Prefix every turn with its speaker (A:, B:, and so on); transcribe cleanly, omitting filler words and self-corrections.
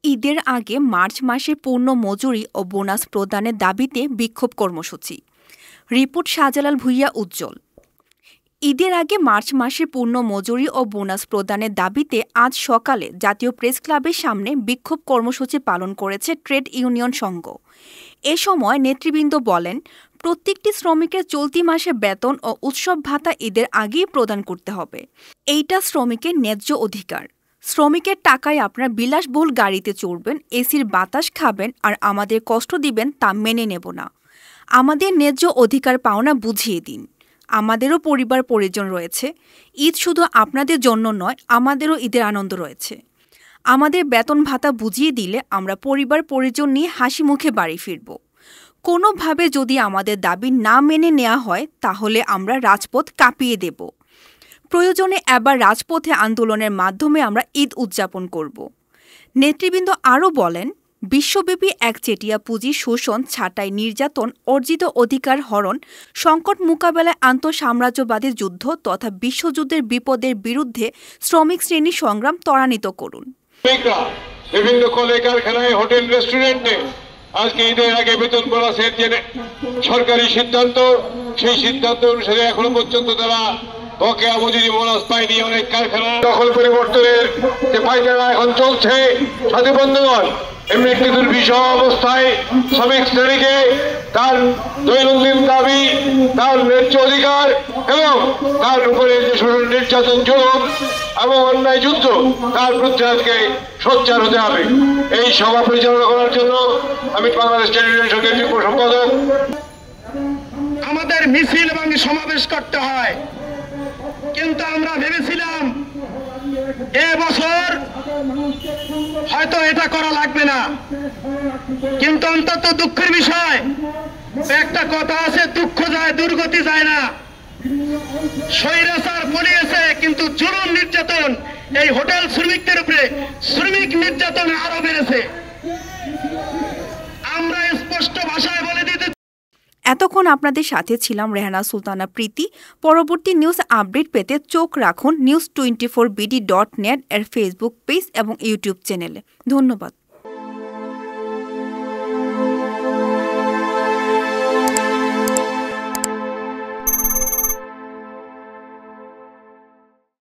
A: ঈদের আগে মার্চ মাসে পূর্ণ মজুরি ও বোনাস প্রদানের দাবিতে বিক্ষোভ কর্মসূচি। রিপোর্ট শাহজালাল ভূঁইয়া উজ্জ্বল। ঈদের আগে মার্চ মাসে পূর্ণ মজুরি ও বোনাস প্রদানের দাবিতে আজ সকালে জাতীয় প্রেস ক্লাবের সামনে বিক্ষোভ কর্মসূচি পালন করেছে ট্রেড ইউনিয়ন সংঘ। এ সময় নেতৃবৃন্দ বলেন, প্রত্যেকটি শ্রমিকের চলতি মাসে বেতন ও উৎসব ভাতা ঈদের আগেই প্রদান করতে হবে। এইটা শ্রমিকের ন্যায্য অধিকার। শ্রমিকের টাকায় আপনারা বিলাসবহুল গাড়িতে চড়বেন, এসির বাতাস খাবেন আর আমাদের কষ্ট দিবেন তা মেনে নেব না। আমাদের ন্যায্য অধিকার পাওনা বুঝিয়ে দিন। আমাদেরও পরিবার পরিজন রয়েছে। ঈদ শুধু আপনাদের জন্য নয়, আমাদেরও ঈদের আনন্দ রয়েছে। আমাদের বেতন ভাতা বুঝিয়ে দিলে আমরা পরিবার পরিজন নিয়ে হাসি মুখে বাড়ি ফিরব। কোনোভাবে যদি আমাদের দাবি না মেনে নেওয়া হয় তাহলে আমরা রাজপথ কাঁপিয়ে দেব। প্রয়োজনে এবার রাজপথে আন্দোলনের মাধ্যমে আমরা ঈদ উদযাপন করব। নেতৃবৃন্দ আরও বলেন, বিশ্বব্যাপী একচেটিয়া পুঁজি শোষণ, ছাঁটাই, নির্যাতন, অর্জিত অধিকার হরণ, সংকট মোকাবেলায় আন্তঃসাম্রাজ্যবাদী যুদ্ধ তথা বিশ্বযুদ্ধের বিপদের বিরুদ্ধে শ্রমিক শ্রেণীর সংগ্রাম ত্বরান্বিত করুন।
B: বিভিন্ন কলকারখানায়, হোটেল, রেস্টুরেন্টে আজকে ঈদের আগে বেতন বোনাসের যে সরকারি সিদ্ধান্ত, সেই সিদ্ধান্ত অনুসারে এখনো পর্যন্ত তারা বকেয়া মজুরি বোনাস পায়নি। অনেক কারখানা দখল পরিবর্তনের যে পায়খানা এখন চলছে, সাথী বন্ধুগণ, এমনি একটি দুর্বিষহ অবস্থায় শ্রমিক শ্রেণীকে তার দৈনন্দিন দাবি, তার ন্যায্য অধিকার এবং তার উপরে যে শোষণ, নির্যাতন, জুলুম এবং অন্যায় যুদ্ধ, তার বিরুদ্ধে আজকে সোচ্চার হতে হবে। এই সভা পরিচালনা করার জন্য আমি বাংলাদেশ ট্রেড ইউনিয়ন সংঘের যুগ্ম সম্পাদক।
C: আমাদের মিছিল এবং সমাবেশ করতে হয়, কিন্তু আমরা ভেবেছিলাম এবছর হয়তো এটা করা লাগবে না। কিন্তু অন্তত দুঃখের বিষয়, একটা কথা আছে, দুঃখ যায় দুর্গতি যায় না। স্বৈরাচার পলিয়েছে, কিন্তু জুলুম নির্যাতন এই হোটেল শ্রমিকদের উপরে শ্রমিক নির্যাতন আরো বেড়েছে। আমরা স্পষ্ট ভাষায় বলে দিতে।
A: এতক্ষণ আপনাদের সাথে ছিলাম রেহানা সুলতানা প্রীতি। পরবর্তী নিউজ আপডেট পেতে চোখ রাখুন news24bd.net এর ফেসবুক পেজ এবং ইউটিউব চ্যানেলে। ধন্যবাদ।